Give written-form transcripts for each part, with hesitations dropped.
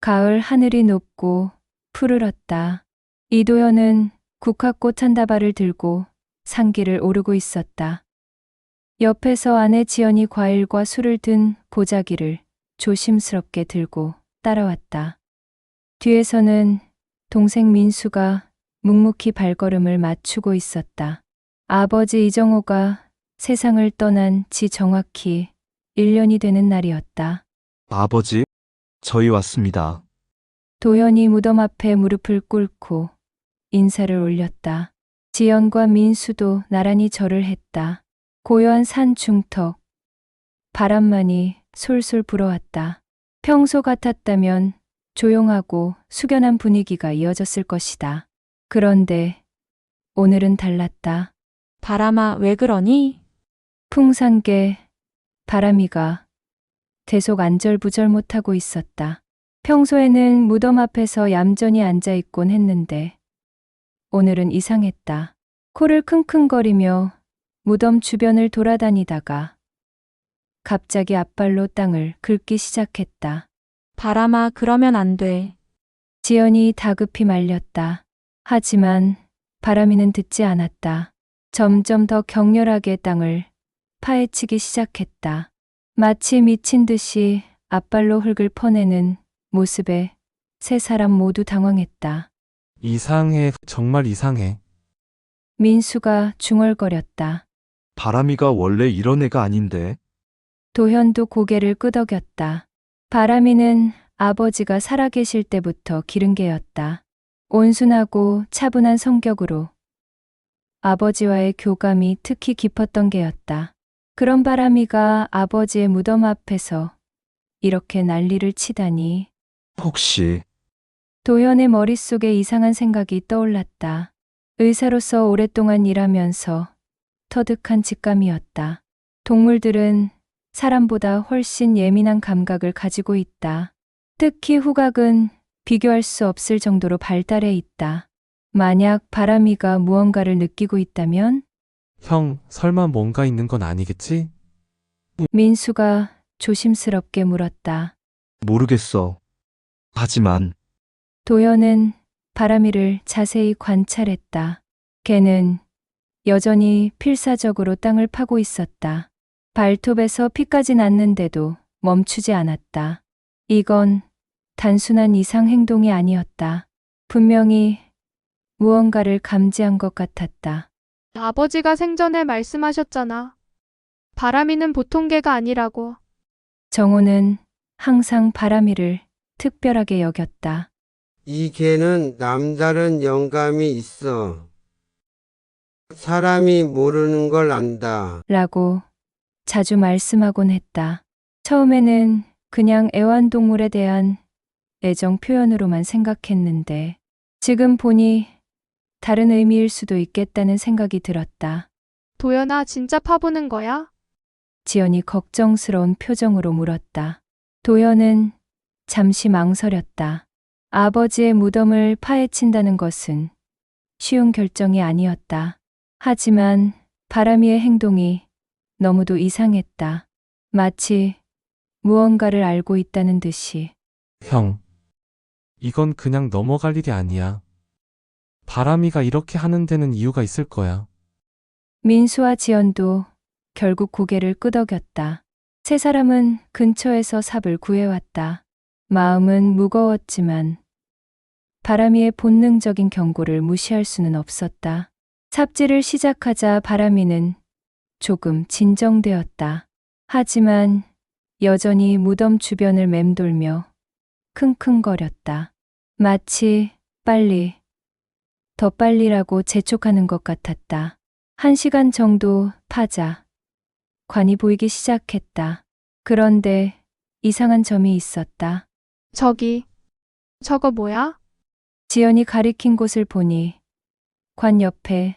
가을 하늘이 높고 푸르렀다. 이도현은 국화꽃 한 다발을 들고 산길을 오르고 있었다. 옆에서 아내 지연이 과일과 술을 든 보자기를 조심스럽게 들고 따라왔다. 뒤에서는 동생 민수가 묵묵히 발걸음을 맞추고 있었다. 아버지 이정호가 세상을 떠난 지 정확히 1년이 되는 날이었다. 아버지, 저희 왔습니다. 도현이 무덤 앞에 무릎을 꿇고 인사를 올렸다. 지연과 민수도 나란히 절을 했다. 고요한 산 중턱, 바람만이 솔솔 불어왔다. 평소 같았다면 조용하고 숙연한 분위기가 이어졌을 것이다. 그런데 오늘은 달랐다. 바람아, 왜 그러니? 풍산개 바람이가 계속 안절부절 못하고 있었다. 평소에는 무덤 앞에서 얌전히 앉아있곤 했는데 오늘은 이상했다. 코를 킁킁거리며 무덤 주변을 돌아다니다가 갑자기 앞발로 땅을 긁기 시작했다. 바람아, 그러면 안 돼. 지연이 다급히 말렸다. 하지만 바람이는 듣지 않았다. 점점 더 격렬하게 땅을 파헤치기 시작했다. 마치 미친 듯이 앞발로 흙을 퍼내는 모습에 세 사람 모두 당황했다. 이상해, 정말 이상해. 민수가 중얼거렸다. 바람이가 원래 이런 애가 아닌데. 도현도 고개를 끄덕였다. 바람이는 아버지가 살아계실 때부터 기른 개였다. 온순하고 차분한 성격으로 아버지와의 교감이 특히 깊었던 개였다. 그런 바람이가 아버지의 무덤 앞에서 이렇게 난리를 치다니. 혹시 도현의 머릿속에 이상한 생각이 떠올랐다. 의사로서 오랫동안 일하면서 터득한 직감이었다. 동물들은 사람보다 훨씬 예민한 감각을 가지고 있다. 특히 후각은 비교할 수 없을 정도로 발달해 있다. 만약 바람이가 무언가를 느끼고 있다면? 형, 설마 뭔가 있는 건 아니겠지? 민수가 조심스럽게 물었다. 모르겠어. 하지만 도현은 바람이를 자세히 관찰했다. 걔는 여전히 필사적으로 땅을 파고 있었다. 발톱에서 피까지 났는데도 멈추지 않았다. 이건 단순한 이상 행동이 아니었다. 분명히 무언가를 감지한 것 같았다. 아버지가 생전에 말씀하셨잖아. 바람이는 보통 개가 아니라고. 정호는 항상 바람이를 특별하게 여겼다. 이 개는 남다른 영감이 있어. 사람이 모르는 걸 안다. 라고 자주 말씀하곤 했다. 처음에는 그냥 애완동물에 대한 애정 표현으로만 생각했는데 지금 보니 다른 의미일 수도 있겠다는 생각이 들었다. 도연아, 진짜 파보는 거야? 지연이 걱정스러운 표정으로 물었다. 도연은 잠시 망설였다. 아버지의 무덤을 파헤친다는 것은 쉬운 결정이 아니었다. 하지만 바람이의 행동이 너무도 이상했다. 마치 무언가를 알고 있다는 듯이. 형, 이건 그냥 넘어갈 일이 아니야. 바람이가 이렇게 하는 데는 이유가 있을 거야. 민수와 지연도 결국 고개를 끄덕였다. 세 사람은 근처에서 삽을 구해왔다. 마음은 무거웠지만 바람이의 본능적인 경고를 무시할 수는 없었다. 삽질을 시작하자 바람이는 조금 진정되었다. 하지만 여전히 무덤 주변을 맴돌며 킁킁거렸다. 마치 빨리, 더 빨리라고 재촉하는 것 같았다. 1시간 정도 파자 관이 보이기 시작했다. 그런데 이상한 점이 있었다. 저거 뭐야? 지연이 가리킨 곳을 보니 관 옆에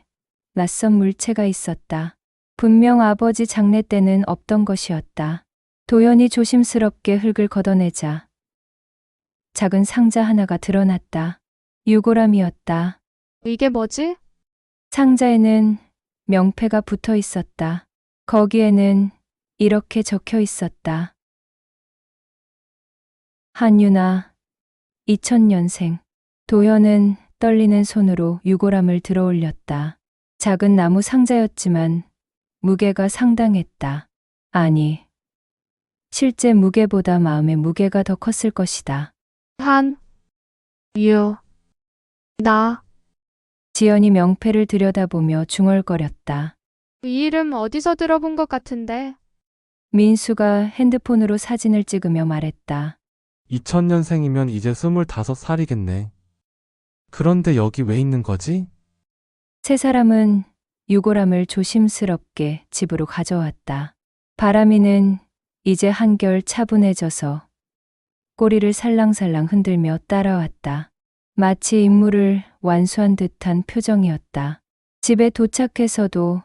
낯선 물체가 있었다. 분명 아버지 장례 때는 없던 것이었다. 도연이 조심스럽게 흙을 걷어내자 작은 상자 하나가 드러났다. 유골함이었다. 이게 뭐지? 상자에는 명패가 붙어 있었다. 거기에는 이렇게 적혀 있었다. 한유나, 2000년생. 도현은 떨리는 손으로 유골함을 들어 올렸다. 작은 나무 상자였지만 무게가 상당했다. 아니, 실제 무게보다 마음의 무게가 더 컸을 것이다. 나, 지연이 명패를 들여다보며 중얼거렸다. 이 이름 어디서 들어본 것 같은데. 민수가 핸드폰으로 사진을 찍으며 말했다. 2000년생이면 이제 25살이겠네. 그런데 여기 왜 있는 거지? 세 사람은 유골함을 조심스럽게 집으로 가져왔다. 바람이는 이제 한결 차분해져서 꼬리를 살랑살랑 흔들며 따라왔다. 마치 임무를 완수한 듯한 표정이었다. 집에 도착해서도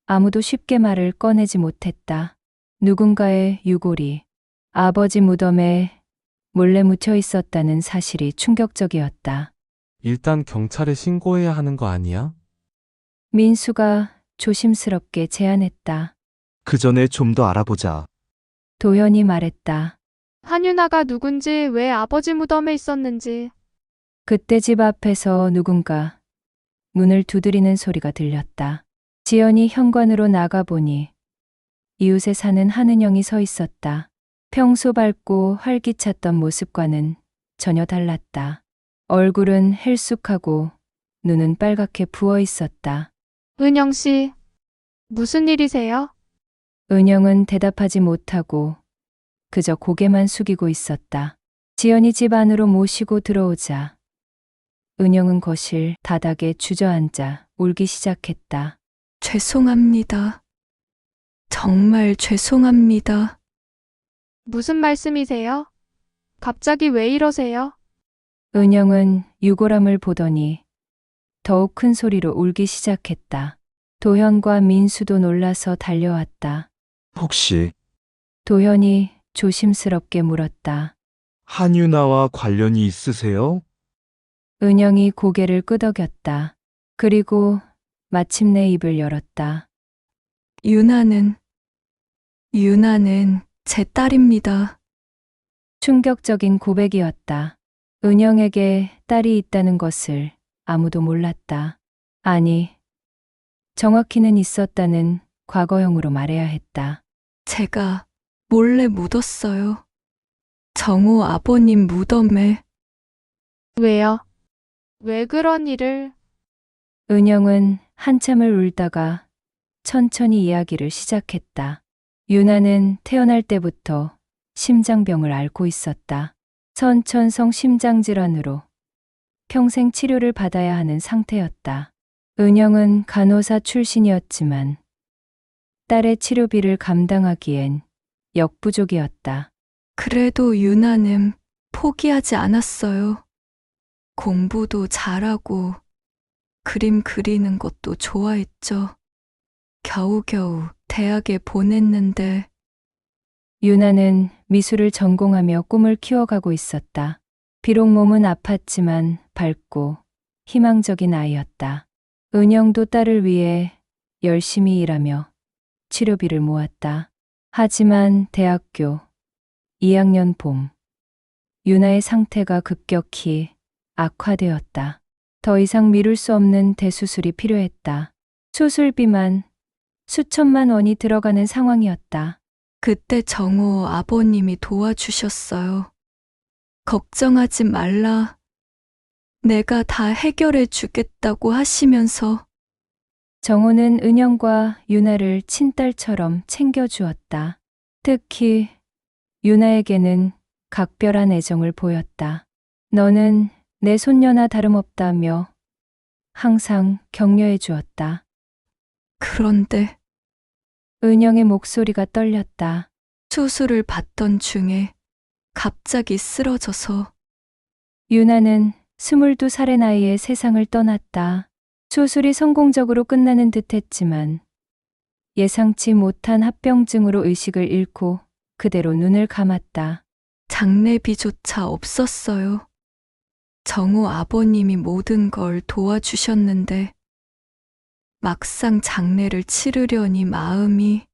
아무도 쉽게 말을 꺼내지 못했다. 누군가의 유골이 아버지 무덤에 몰래 묻혀 있었다는 사실이 충격적이었다. 일단 경찰에 신고해야 하는 거 아니야? 민수가 조심스럽게 제안했다. 그 전에 좀 더 알아보자. 도현이 말했다. 한유나가 누군지, 왜 아버지 무덤에 있었는지. 그때 집 앞에서 누군가 문을 두드리는 소리가 들렸다. 지연이 현관으로 나가보니 이웃에 사는 한은영이 서 있었다. 평소 밝고 활기찼던 모습과는 전혀 달랐다. 얼굴은 헬쑥하고 눈은 빨갛게 부어 있었다. 은영 씨, 무슨 일이세요? 은영은 대답하지 못하고 그저 고개만 숙이고 있었다. 지연이 집 안으로 모시고 들어오자 은영은 거실 바닥에 주저앉아 울기 시작했다. 죄송합니다. 정말 죄송합니다. 무슨 말씀이세요? 갑자기 왜 이러세요? 은영은 유골함을 보더니 더욱 큰 소리로 울기 시작했다. 도현과 민수도 놀라서 달려왔다. 혹시 도현이 조심스럽게 물었다. 한유나와 관련이 있으세요? 은영이 고개를 끄덕였다. 그리고 마침내 입을 열었다. 유나는 제 딸입니다. 충격적인 고백이었다. 은영에게 딸이 있다는 것을 아무도 몰랐다. 아니, 정확히는 있었다는 과거형으로 말해야 했다. 제가 몰래 묻었어요. 정호 아버님 무덤에. 왜요? 왜 그런 일을? 은영은 한참을 울다가 천천히 이야기를 시작했다. 유나는 태어날 때부터 심장병을 앓고 있었다. 선천성 심장질환으로 평생 치료를 받아야 하는 상태였다. 은영은 간호사 출신이었지만 딸의 치료비를 감당하기엔 역부족이었다. 그래도 유나는 포기하지 않았어요. 공부도 잘하고 그림 그리는 것도 좋아했죠. 겨우겨우 대학에 보냈는데 유나는 미술을 전공하며 꿈을 키워가고 있었다. 비록 몸은 아팠지만 밝고 희망적인 아이였다. 은영도 딸을 위해 열심히 일하며 치료비를 모았다. 하지만 대학교 2학년 봄, 유나의 상태가 급격히 악화되었다. 더 이상 미룰 수 없는 대수술이 필요했다. 수술비만 수천만 원이 들어가는 상황이었다. 그때 정호 아버님이 도와주셨어요. 걱정하지 말라. 내가 다 해결해 주겠다고 하시면서. 정호는 은영과 유나를 친딸처럼 챙겨주었다. 특히 유나에게는 각별한 애정을 보였다. 너는 내 손녀나 다름없다며 항상 격려해 주었다. 그런데 은영의 목소리가 떨렸다. 수술을 받던 중에 갑자기 쓰러져서. 유나는 22살의 나이에 세상을 떠났다. 수술이 성공적으로 끝나는 듯 했지만 예상치 못한 합병증으로 의식을 잃고 그대로 눈을 감았다. 장례비조차 없었어요. 정호 아버님이 모든 걸 도와주셨는데 막상 장례를 치르려니 마음이.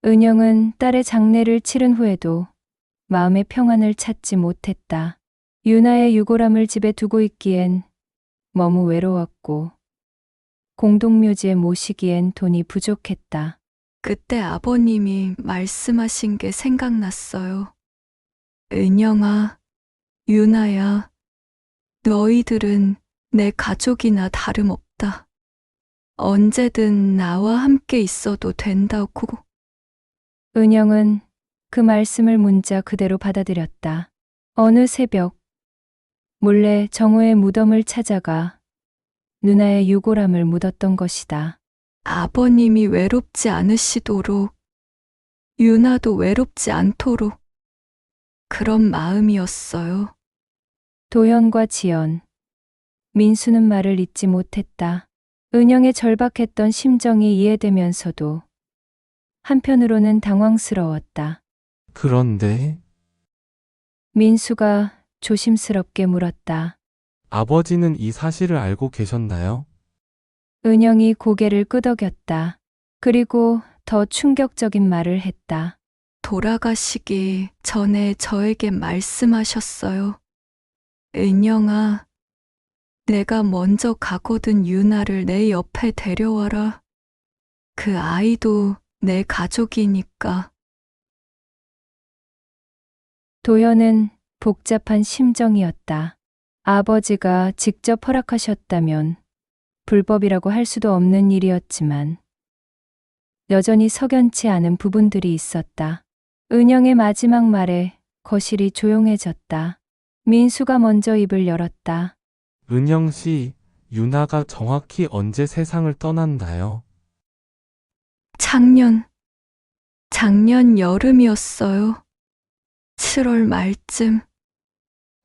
은영은 딸의 장례를 치른 후에도 마음의 평안을 찾지 못했다. 유나의 유골함을 집에 두고 있기엔 너무 외로웠고 공동묘지에 모시기엔 돈이 부족했다. 그때 아버님이 말씀하신 게 생각났어요. 은영아, 유나야, 너희들은 내 가족이나 다름없다. 언제든 나와 함께 있어도 된다고. 은영은 그 말씀을 문자 그대로 받아들였다. 어느 새벽 몰래 정우의 무덤을 찾아가 누나의 유골함을 묻었던 것이다. 아버님이 외롭지 않으시도록, 유나도 외롭지 않도록 그런 마음이었어요. 도현과 지연, 민수는 말을 잇지 못했다. 은영의 절박했던 심정이 이해되면서도 한편으로는 당황스러웠다. 그런데 민수가 조심스럽게 물었다. 아버지는 이 사실을 알고 계셨나요? 은영이 고개를 끄덕였다. 그리고 더 충격적인 말을 했다. 돌아가시기 전에 저에게 말씀하셨어요. 은영아, 내가 먼저 가거든 유나를 내 옆에 데려와라. 그 아이도 내 가족이니까. 도현은 복잡한 심정이었다. 아버지가 직접 허락하셨다면 불법이라고 할 수도 없는 일이었지만 여전히 석연치 않은 부분들이 있었다. 은영의 마지막 말에 거실이 조용해졌다. 민수가 먼저 입을 열었다. 은영 씨, 유나가 정확히 언제 세상을 떠났나요? 작년 여름이었어요. 7월 말쯤.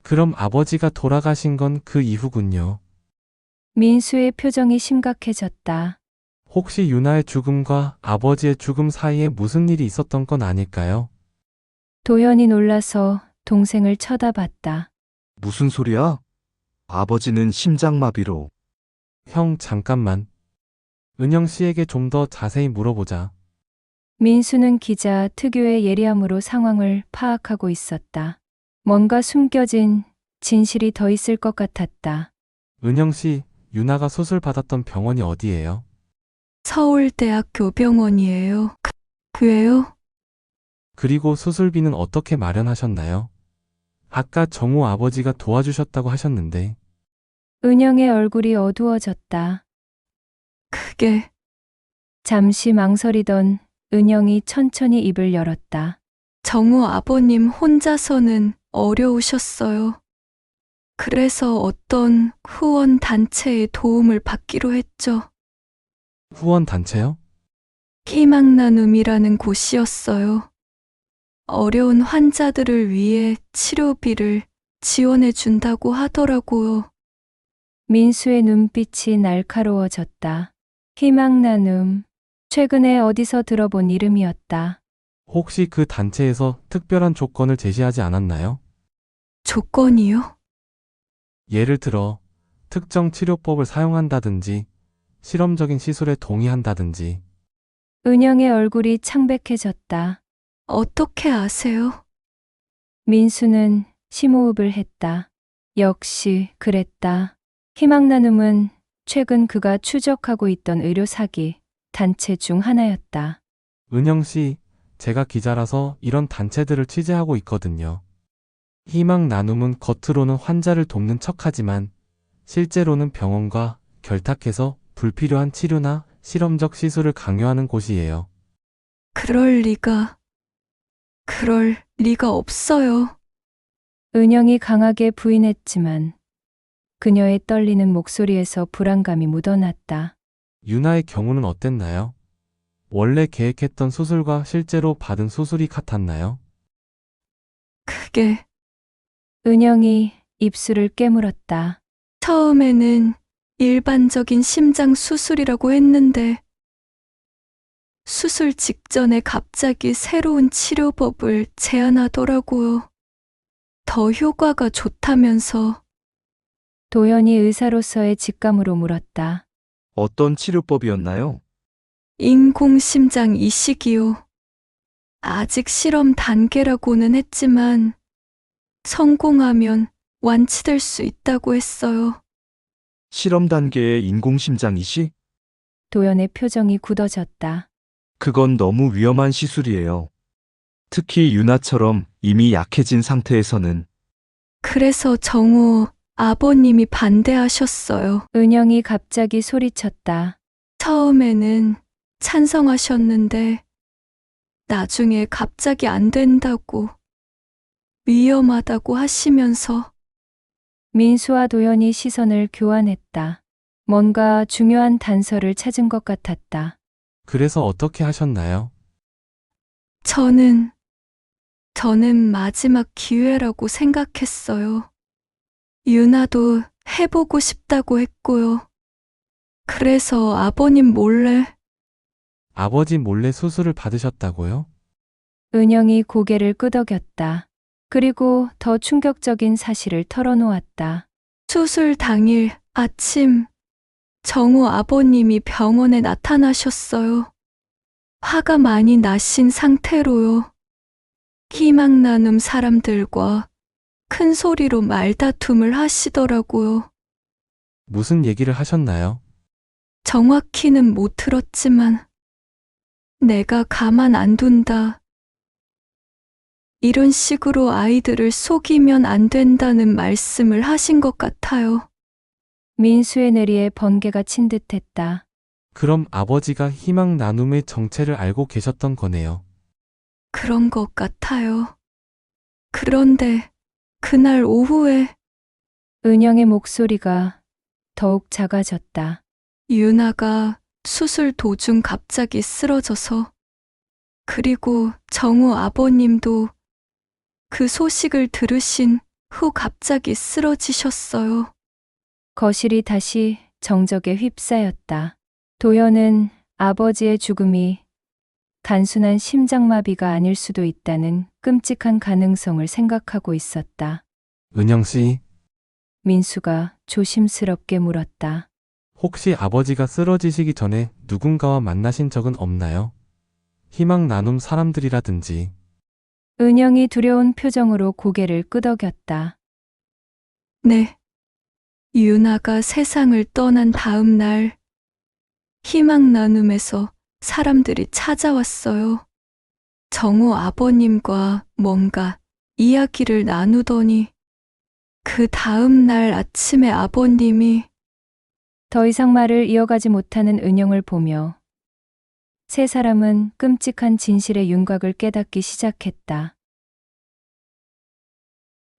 그럼 아버지가 돌아가신 건 그 이후군요. 민수의 표정이 심각해졌다. 혹시 유나의 죽음과 아버지의 죽음 사이에 무슨 일이 있었던 건 아닐까요? 도현이 놀라서 동생을 쳐다봤다. 무슨 소리야? 아버지는 심장마비로. 형, 잠깐만. 은영 씨에게 좀 더 자세히 물어보자. 민수는 기자 특유의 예리함으로 상황을 파악하고 있었다. 뭔가 숨겨진 진실이 더 있을 것 같았다. 은영 씨, 유나가 수술 받았던 병원이 어디예요? 서울대학교 병원이에요. 왜요? 그리고 수술비는 어떻게 마련하셨나요? 아까 정우 아버지가 도와주셨다고 하셨는데. 은영의 얼굴이 어두워졌다. 그게 잠시 망설이던 은영이 천천히 입을 열었다. 정우 아버님 혼자서는 어려우셨어요. 그래서 어떤 후원 단체의 도움을 받기로 했죠. 후원 단체요? 희망나눔이라는 곳이었어요. 어려운 환자들을 위해 치료비를 지원해 준다고 하더라고요. 민수의 눈빛이 날카로워졌다. 희망나눔. 최근에 어디서 들어본 이름이었다. 혹시 그 단체에서 특별한 조건을 제시하지 않았나요? 조건이요? 예를 들어, 특정 치료법을 사용한다든지, 실험적인 시술에 동의한다든지. 은영의 얼굴이 창백해졌다. 어떻게 아세요? 민수는 심호흡을 했다. 역시 그랬다. 희망나눔은 최근 그가 추적하고 있던 의료 사기 단체 중 하나였다. 은영 씨, 제가 기자라서 이런 단체들을 취재하고 있거든요. 희망 나눔은 겉으로는 환자를 돕는 척하지만 실제로는 병원과 결탁해서 불필요한 치료나 실험적 시술을 강요하는 곳이에요. 그럴 리가 없어요. 은영이 강하게 부인했지만 그녀의 떨리는 목소리에서 불안감이 묻어났다. 유나의 경우는 어땠나요? 원래 계획했던 수술과 실제로 받은 수술이 같았나요? 그게 은영이 입술을 깨물었다. 처음에는 일반적인 심장 수술이라고 했는데 수술 직전에 갑자기 새로운 치료법을 제안하더라고요. 더 효과가 좋다면서. 도현이 의사로서의 직감으로 물었다. 어떤 치료법이었나요? 인공심장 이식이요. 아직 실험 단계라고는 했지만 성공하면 완치될 수 있다고 했어요. 실험 단계의 인공심장 이식? 도연의 표정이 굳어졌다. 그건 너무 위험한 시술이에요. 특히 유나처럼 이미 약해진 상태에서는. 그래서 정우 아버님이 반대하셨어요. 은영이 갑자기 소리쳤다. 처음에는 찬성하셨는데 나중에 갑자기 안 된다고 위험하다고 하시면서 민수와 도연이 시선을 교환했다. 뭔가 중요한 단서를 찾은 것 같았다. 그래서 어떻게 하셨나요? 저는 마지막 기회라고 생각했어요. 유나도 해보고 싶다고 했고요. 그래서 아버님 몰래 아버지 몰래 수술을 받으셨다고요? 은영이 고개를 끄덕였다. 그리고 더 충격적인 사실을 털어놓았다. 수술 당일 아침 정우 아버님이 병원에 나타나셨어요. 화가 많이 나신 상태로요. 희망 나눔 사람들과 큰 소리로 말다툼을 하시더라고요. 무슨 얘기를 하셨나요? 정확히는 못 들었지만 내가 가만 안 둔다. 이런 식으로 아이들을 속이면 안 된다는 말씀을 하신 것 같아요. 민수의 내리에 번개가 친 듯했다. 그럼 아버지가 희망 나눔의 정체를 알고 계셨던 거네요. 그런 것 같아요. 그런데 그날 오후에 은영의 목소리가 더욱 작아졌다. 유나가 수술 도중 갑자기 쓰러져서 그리고 정우 아버님도 그 소식을 들으신 후 갑자기 쓰러지셨어요. 거실이 다시 정적에 휩싸였다. 도연은 아버지의 죽음이 단순한 심장마비가 아닐 수도 있다는 끔찍한 가능성을 생각하고 있었다. 은영 씨, 민수가 조심스럽게 물었다. 혹시 아버지가 쓰러지시기 전에 누군가와 만나신 적은 없나요? 희망 나눔 사람들이라든지. 은영이 두려운 표정으로 고개를 끄덕였다. 네. 유나가 세상을 떠난 다음 날 희망 나눔에서 사람들이 찾아왔어요. 정우 아버님과 뭔가 이야기를 나누더니 그 다음 날 아침에 아버님이 더 이상 말을 이어가지 못하는 은영을 보며 세 사람은 끔찍한 진실의 윤곽을 깨닫기 시작했다.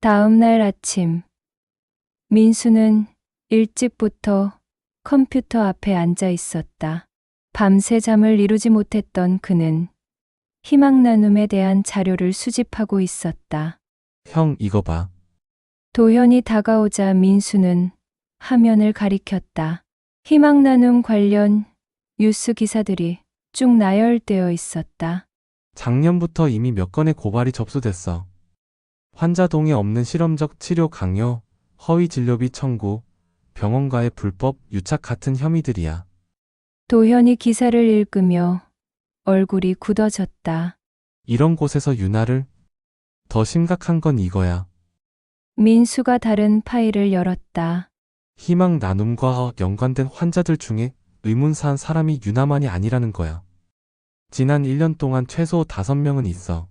다음 날 아침, 민수는 일찍부터 컴퓨터 앞에 앉아 있었다. 밤새 잠을 이루지 못했던 그는 희망 나눔에 대한 자료를 수집하고 있었다. 형, 이거 봐. 도현이 다가오자 민수는 화면을 가리켰다. 희망 나눔 관련 뉴스 기사들이 쭉 나열되어 있었다. 작년부터 이미 몇 건의 고발이 접수됐어. 환자 동의 없는 실험적 치료 강요, 허위 진료비 청구, 병원과의 불법 유착 같은 혐의들이야. 도현이 기사를 읽으며 얼굴이 굳어졌다. 이런 곳에서 유나를 더 심각한 건 이거야. 민수가 다른 파일을 열었다. 희망 나눔과 연관된 환자들 중에 의문사한 사람이 유나만이 아니라는 거야. 지난 1년 동안 최소 5명은 있어.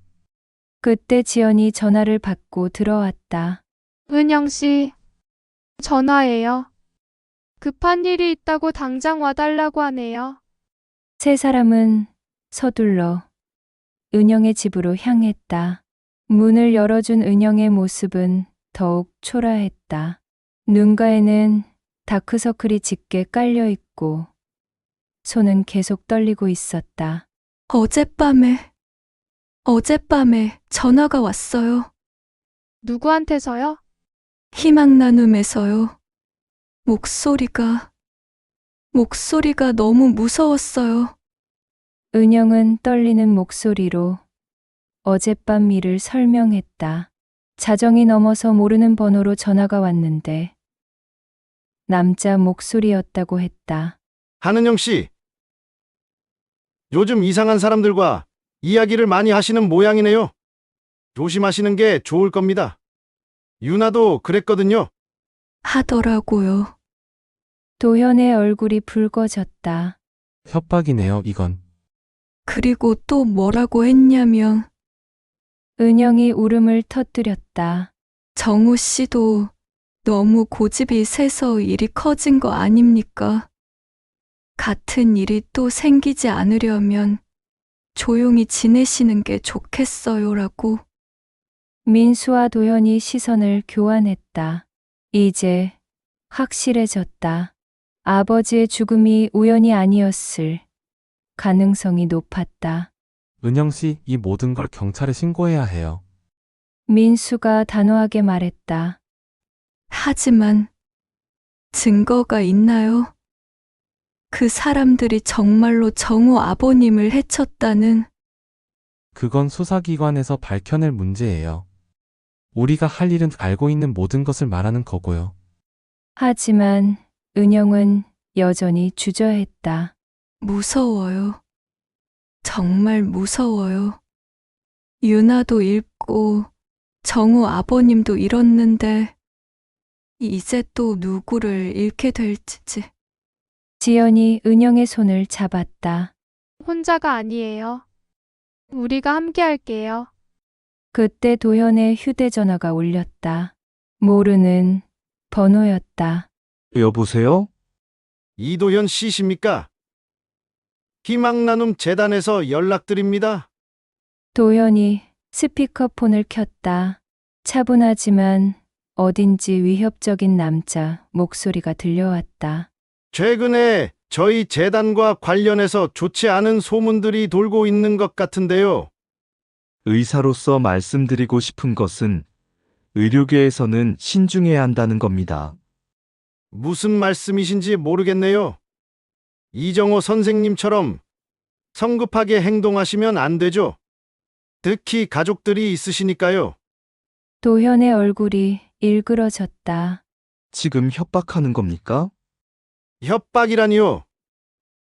그때 지연이 전화를 받고 들어왔다. 은영 씨, 전화예요. 급한 일이 있다고 당장 와달라고 하네요. 세 사람은 서둘러 은영의 집으로 향했다. 문을 열어준 은영의 모습은 더욱 초라했다. 눈가에는 다크서클이 짙게 깔려 있고 손은 계속 떨리고 있었다. 어젯밤에 전화가 왔어요. 누구한테서요? 희망 나눔에서요. 목소리가 너무 무서웠어요. 은영은 떨리는 목소리로 어젯밤 일을 설명했다. 자정이 넘어서 모르는 번호로 전화가 왔는데 남자 목소리였다고 했다. 한은영 씨, 요즘 이상한 사람들과 이야기를 많이 하시는 모양이네요. 조심하시는 게 좋을 겁니다. 유나도 그랬거든요. 하더라고요. 도현의 얼굴이 붉어졌다. 협박이네요, 이건. 그리고 또 뭐라고 했냐면 은영이 울음을 터뜨렸다. 정우 씨도 너무 고집이 세서 일이 커진 거 아닙니까? 같은 일이 또 생기지 않으려면 조용히 지내시는 게 좋겠어요라고. 민수와 도현이 시선을 교환했다. 이제 확실해졌다. 아버지의 죽음이 우연이 아니었을 가능성이 높았다. 은영 씨, 이 모든 걸 경찰에 신고해야 해요. 민수가 단호하게 말했다. 하지만 증거가 있나요? 그 사람들이 정말로 정우 아버님을 해쳤다는. 그건 수사기관에서 밝혀낼 문제예요. 우리가 할 일은 알고 있는 모든 것을 말하는 거고요. 하지만 은영은 여전히 주저했다. 무서워요. 정말 무서워요. 유나도 잃고 정우 아버님도 잃었는데 이제 또 누구를 잃게 될지. 지연이 은영의 손을 잡았다. 혼자가 아니에요. 우리가 함께 할게요. 그때 도현의 휴대전화가 울렸다. 모르는 번호였다. 여보세요? 이도현 씨십니까? 희망나눔 재단에서 연락드립니다. 도현이 스피커폰을 켰다. 차분하지만 어딘지 위협적인 남자 목소리가 들려왔다. 최근에 저희 재단과 관련해서 좋지 않은 소문들이 돌고 있는 것 같은데요. 의사로서 말씀드리고 싶은 것은 의료계에서는 신중해야 한다는 겁니다. 무슨 말씀이신지 모르겠네요. 이정호 선생님처럼 성급하게 행동하시면 안 되죠. 특히 가족들이 있으시니까요. 도현의 얼굴이 일그러졌다. 지금 협박하는 겁니까? 협박이라니요.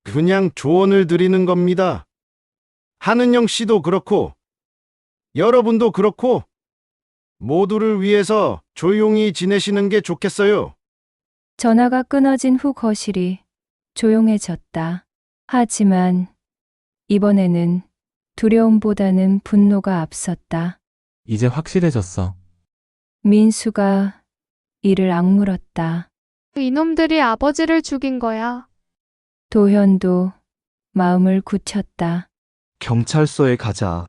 그냥 조언을 드리는 겁니다. 한은영 씨도 그렇고 여러분도 그렇고 모두를 위해서 조용히 지내시는 게 좋겠어요. 전화가 끊어진 후 거실이 조용해졌다. 하지만 이번에는 두려움보다는 분노가 앞섰다. 이제 확실해졌어. 민수가 이를 악물었다. 이놈들이 아버지를 죽인 거야. 도현도 마음을 굳혔다. 경찰서에 가자.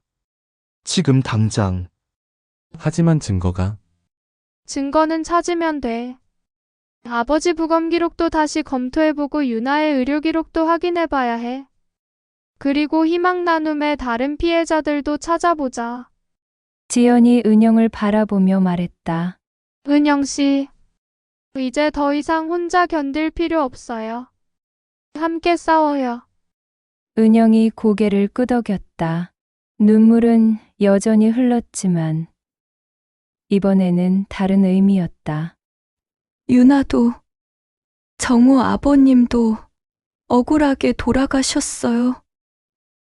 지금 당장. 하지만 증거가 증거는 찾으면 돼. 아버지 부검 기록도 다시 검토해보고 유나의 의료 기록도 확인해봐야 해. 그리고 희망 나눔의 다른 피해자들도 찾아보자. 지연이 은영을 바라보며 말했다. 은영 씨, 이제 더 이상 혼자 견딜 필요 없어요. 함께 싸워요. 은영이 고개를 끄덕였다. 눈물은 여전히 흘렀지만 이번에는 다른 의미였다. 유나도 정우 아버님도 억울하게 돌아가셨어요.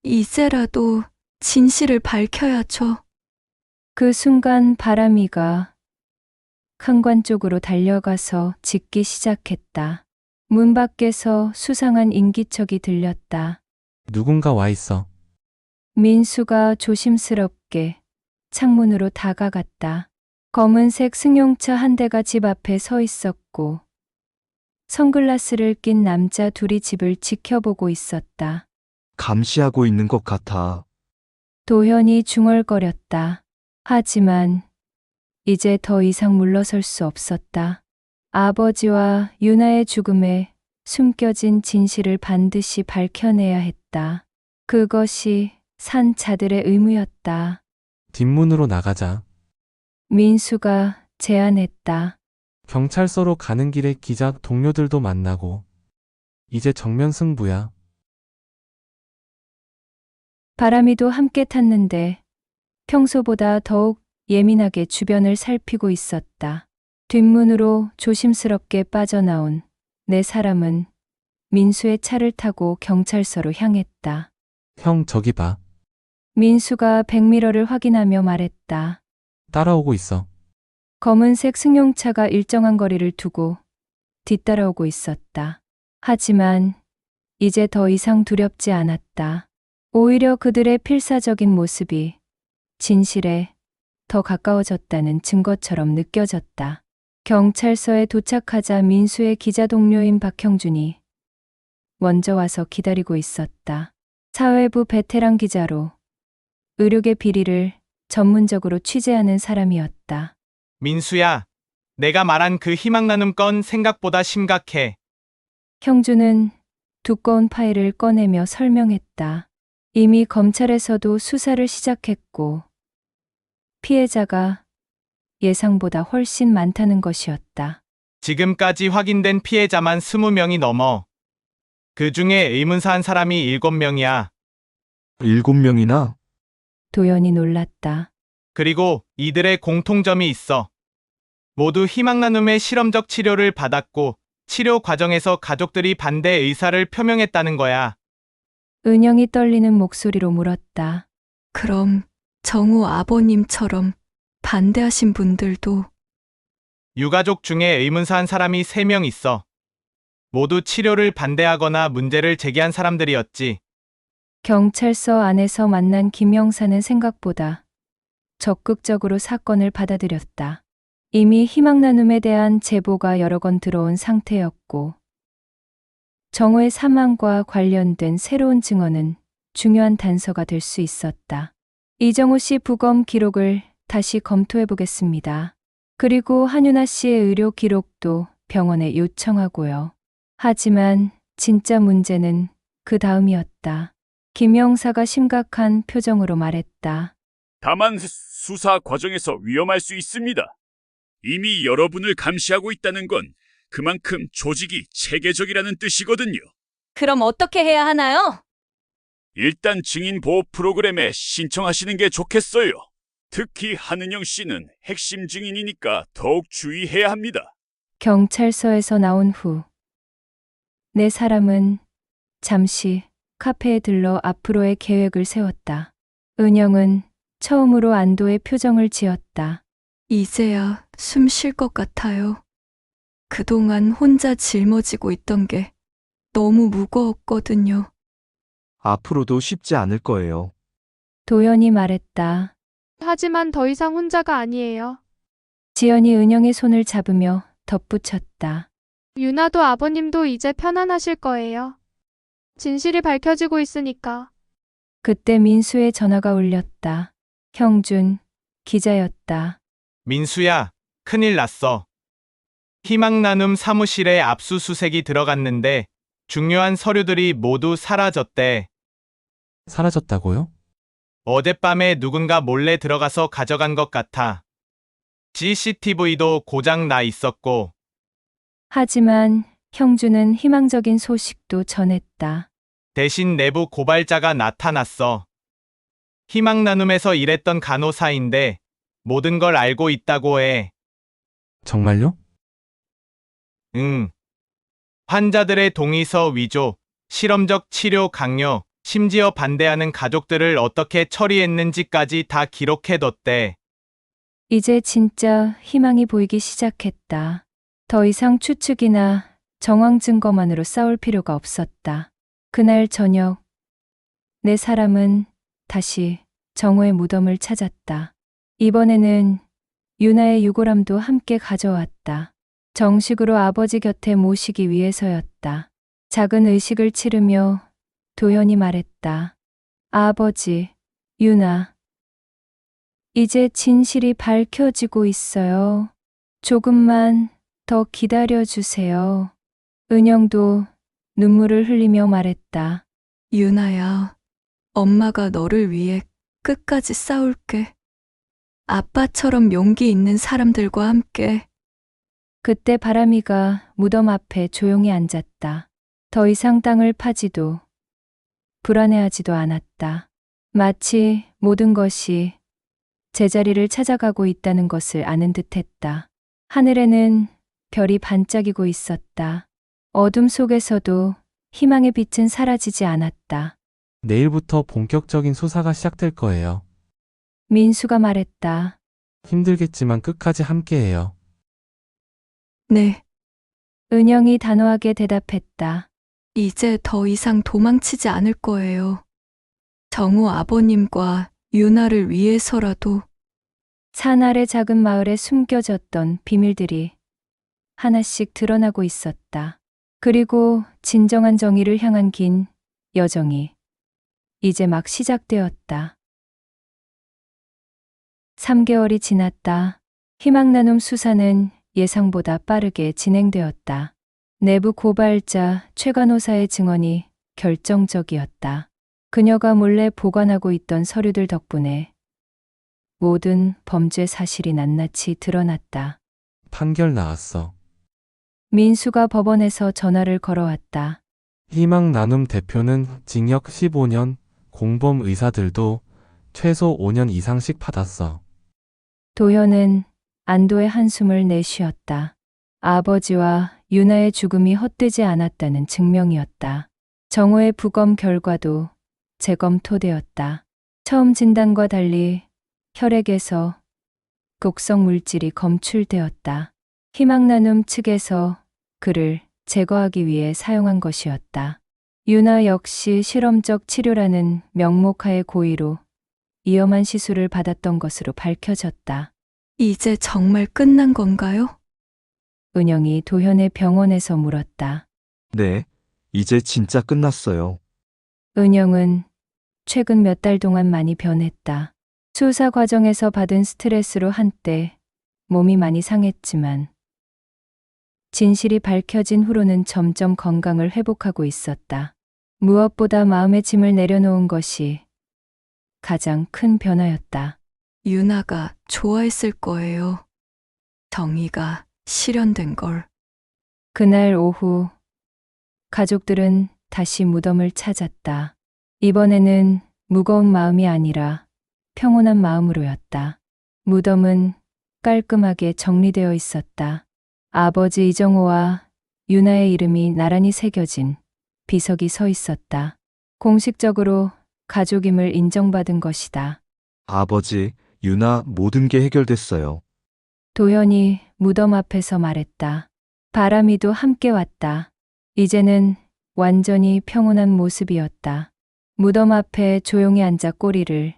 이제라도 진실을 밝혀야죠. 그 순간 바람이가 큰관 쪽으로 달려가서 짖기 시작했다. 문 밖에서 수상한 인기척이 들렸다. 누군가 와 있어. 민수가 조심스럽게 창문으로 다가갔다. 검은색 승용차 한 대가 집 앞에 서 있었고 선글라스를 낀 남자 둘이 집을 지켜보고 있었다. 감시하고 있는 것 같아. 도현이 중얼거렸다. 하지만 이제 더 이상 물러설 수 없었다. 아버지와 유나의 죽음에 숨겨진 진실을 반드시 밝혀내야 했다. 그것이 산 자들의 의무였다. 뒷문으로 나가자. 민수가 제안했다. 경찰서로 가는 길에 기자 동료들도 만나고. 이제 정면 승부야. 바람이도 함께 탔는데 평소보다 더욱 예민하게 주변을 살피고 있었다. 뒷문으로 조심스럽게 빠져나온 네 사람은 민수의 차를 타고 경찰서로 향했다. 형, 저기 봐. 민수가 백미러를 확인하며 말했다. 따라오고 있어. 검은색 승용차가 일정한 거리를 두고 뒤따라오고 있었다. 하지만 이제 더 이상 두렵지 않았다. 오히려 그들의 필사적인 모습이 진실에 더 가까워졌다는 증거처럼 느껴졌다. 경찰서에 도착하자 민수의 기자 동료인 박형준이 먼저 와서 기다리고 있었다. 사회부 베테랑 기자로 의료계 비리를 전문적으로 취재하는 사람이었다. 민수야, 내가 말한 그 희망 나눔 건 생각보다 심각해. 형준은 두꺼운 파일을 꺼내며 설명했다. 이미 검찰에서도 수사를 시작했고 피해자가 예상보다 훨씬 많다는 것이었다. 지금까지 확인된 피해자만 20명이 넘어. 그 중에 의문사한 사람이 7명이야. 7명이나? 도연이 놀랐다. 그리고 이들의 공통점이 있어. 모두 희망 나눔의 실험적 치료를 받았고 치료 과정에서 가족들이 반대 의사를 표명했다는 거야. 은영이 떨리는 목소리로 물었다. 그럼 정우 아버님처럼 반대하신 분들도 유가족 중에 의문사한 사람이 3명 있어. 모두 치료를 반대하거나 문제를 제기한 사람들이었지. 경찰서 안에서 만난 김영사는 생각보다 적극적으로 사건을 받아들였다. 이미 희망 나눔에 대한 제보가 여러 건 들어온 상태였고 정우의 사망과 관련된 새로운 증언은 중요한 단서가 될 수 있었다. 이정우 씨 부검 기록을 다시 검토해 보겠습니다. 그리고 한윤아 씨의 의료 기록도 병원에 요청하고요. 하지만 진짜 문제는 그 다음이었다. 김영사가 심각한 표정으로 말했다. 다만 수사 과정에서 위험할 수 있습니다. 이미 여러분을 감시하고 있다는 건 그만큼 조직이 체계적이라는 뜻이거든요. 그럼 어떻게 해야 하나요? 일단 증인 보호 프로그램에 신청하시는 게 좋겠어요. 특히 한은영 씨는 핵심 증인이니까 더욱 주의해야 합니다. 경찰서에서 나온 후 네 사람은 잠시 카페에 들러 앞으로의 계획을 세웠다. 은영은 처음으로 안도의 표정을 지었다. 이제야 숨 쉴 것 같아요. 그동안 혼자 짊어지고 있던 게 너무 무거웠거든요. 앞으로도 쉽지 않을 거예요. 도연이 말했다. 하지만 더 이상 혼자가 아니에요. 지연이 은영의 손을 잡으며 덧붙였다. 유나도 아버님도 이제 편안하실 거예요. 진실이 밝혀지고 있으니까. 그때 민수의 전화가 울렸다. 형준, 기자였다. 민수야, 큰일 났어. 희망 나눔 사무실에 압수수색이 들어갔는데 중요한 서류들이 모두 사라졌대. 사라졌다고요? 어젯밤에 누군가 몰래 들어가서 가져간 것 같아. CCTV도 고장 나 있었고. 하지만 형준은 희망적인 소식도 전했다. 대신 내부 고발자가 나타났어. 희망 나눔에서 일했던 간호사인데 모든 걸 알고 있다고 해. 정말요? 응. 환자들의 동의서 위조, 실험적 치료 강요, 심지어 반대하는 가족들을 어떻게 처리했는지까지 다 기록해뒀대. 이제 진짜 희망이 보이기 시작했다. 더 이상 추측이나 정황 증거만으로 싸울 필요가 없었다. 그날 저녁, 네 사람은 다시 정우의 무덤을 찾았다. 이번에는 유나의 유골함도 함께 가져왔다. 정식으로 아버지 곁에 모시기 위해서였다. 작은 의식을 치르며 도연이 말했다. 아버지, 유나. 이제 진실이 밝혀지고 있어요. 조금만 더 기다려주세요. 은영도 눈물을 흘리며 말했다. 유나야, 엄마가 너를 위해 끝까지 싸울게. 아빠처럼 용기 있는 사람들과 함께. 그때 바람이가 무덤 앞에 조용히 앉았다. 더 이상 땅을 파지도 불안해하지도 않았다. 마치 모든 것이 제자리를 찾아가고 있다는 것을 아는 듯했다. 하늘에는 별이 반짝이고 있었다. 어둠 속에서도 희망의 빛은 사라지지 않았다. 내일부터 본격적인 수사가 시작될 거예요. 민수가 말했다. 힘들겠지만 끝까지 함께해요. 네, 은영이 단호하게 대답했다. 이제 더 이상 도망치지 않을 거예요. 정우 아버님과 유나를 위해서라도. 산 아래 작은 마을에 숨겨졌던 비밀들이 하나씩 드러나고 있었다. 그리고 진정한 정의를 향한 긴 여정이 이제 막 시작되었다. 3개월이 지났다. 희망 나눔 수사는 예상보다 빠르게 진행되었다. 내부 고발자 최 간호사의 증언이 결정적이었다. 그녀가 몰래 보관하고 있던 서류들 덕분에 모든 범죄 사실이 낱낱이 드러났다. 판결 나왔어. 민수가 법원에서 전화를 걸어왔다. 희망 나눔 대표는 징역 15년, 공범 의사들도 최소 5년 이상씩 받았어. 도현은 안도의 한숨을 내쉬었다. 아버지와 유나의 죽음이 헛되지 않았다는 증명이었다. 정호의 부검 결과도 재검토되었다. 처음 진단과 달리 혈액에서 독성 물질이 검출되었다. 희망 나눔 측에서 그를 제거하기 위해 사용한 것이었다. 유나 역시 실험적 치료라는 명목하에 고의로 위험한 시술을 받았던 것으로 밝혀졌다. 이제 정말 끝난 건가요? 은영이 도현의 병원에서 물었다. 네, 이제 진짜 끝났어요. 은영은 최근 몇 달 동안 많이 변했다. 수사 과정에서 받은 스트레스로 한때 몸이 많이 상했지만 진실이 밝혀진 후로는 점점 건강을 회복하고 있었다. 무엇보다 마음의 짐을 내려놓은 것이 가장 큰 변화였다. 유나가 좋아했을 거예요. 정의가 실현된 걸. 그날 오후 가족들은 다시 무덤을 찾았다. 이번에는 무거운 마음이 아니라 평온한 마음으로였다. 무덤은 깔끔하게 정리되어 있었다. 아버지 이정호와 유나의 이름이 나란히 새겨진 비석이 서 있었다. 공식적으로 가족임을 인정받은 것이다. 아버지, 유나 모든 게 해결됐어요. 도현이 무덤 앞에서 말했다. 바람이도 함께 왔다. 이제는 완전히 평온한 모습이었다. 무덤 앞에 조용히 앉아 꼬리를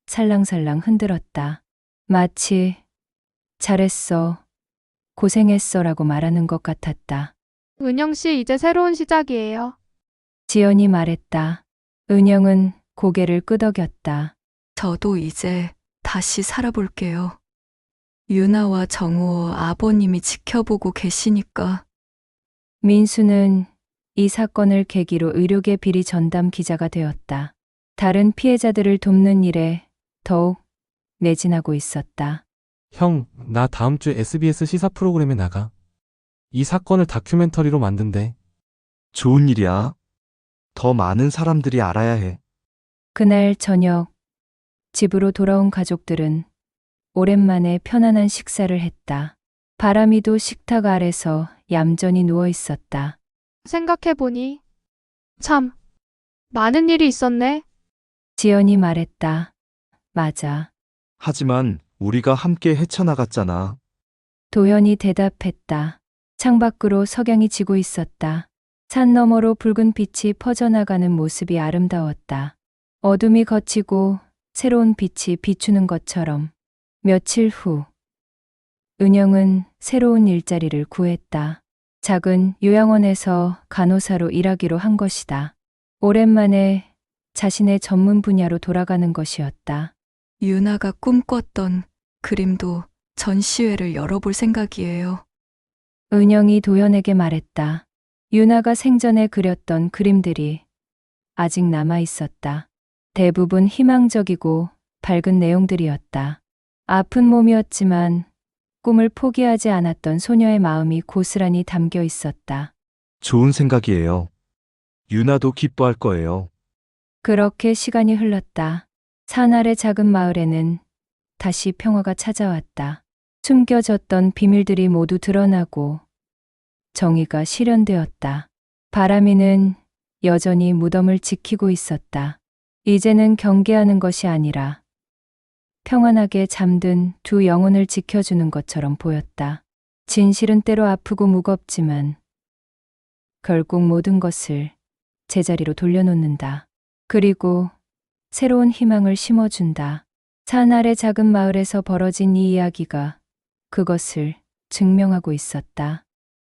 살랑살랑 흔들었다. 마치 잘했어, 고생했어라고 말하는 것 같았다. 은영 씨 이제 새로운 시작이에요. 지연이 말했다. 은영은 고개를 끄덕였다. 저도 이제 다시 살아볼게요. 유나와 정우 아버님이 지켜보고 계시니까. 민수는 이 사건을 계기로 의료계 비리 전담 기자가 되었다. 다른 피해자들을 돕는 일에 더욱 매진하고 있었다. 형, 나 다음 주 SBS 시사 프로그램에 나가. 이 사건을 다큐멘터리로 만든대. 좋은 일이야. 더 많은 사람들이 알아야 해. 그날 저녁 집으로 돌아온 가족들은 오랜만에 편안한 식사를 했다. 바람이도 식탁 아래서 얌전히 누워 있었다. 생각해보니 참 많은 일이 있었네. 지연이 말했다. 맞아. 하지만 우리가 함께 헤쳐나갔잖아. 도현이 대답했다. 창밖으로 석양이 지고 있었다. 산 너머로 붉은 빛이 퍼져나가는 모습이 아름다웠다. 어둠이 걷히고 새로운 빛이 비추는 것처럼. 며칠 후 은영은 새로운 일자리를 구했다. 작은 요양원에서 간호사로 일하기로 한 것이다. 오랜만에 자신의 전문 분야로 돌아가는 것이었다. 유나가 꿈꿨던 그림도 전시회를 열어볼 생각이에요. 은영이 도현에게 말했다. 유나가 생전에 그렸던 그림들이 아직 남아 있었다. 대부분 희망적이고 밝은 내용들이었다. 아픈 몸이었지만 꿈을 포기하지 않았던 소녀의 마음이 고스란히 담겨 있었다. 좋은 생각이에요. 유나도 기뻐할 거예요. 그렇게 시간이 흘렀다. 산 아래 작은 마을에는 다시 평화가 찾아왔다. 숨겨졌던 비밀들이 모두 드러나고 정의가 실현되었다. 바람이는 여전히 무덤을 지키고 있었다. 이제는 경계하는 것이 아니라 평안하게 잠든 두 영혼을 지켜주는 것처럼 보였다. 진실은 때로 아프고 무겁지만 결국 모든 것을 제자리로 돌려놓는다. 그리고 새로운 희망을 심어준다. 산 아래 작은 마을에서 벌어진 이 이야기가 그것을 증명하고 있었다.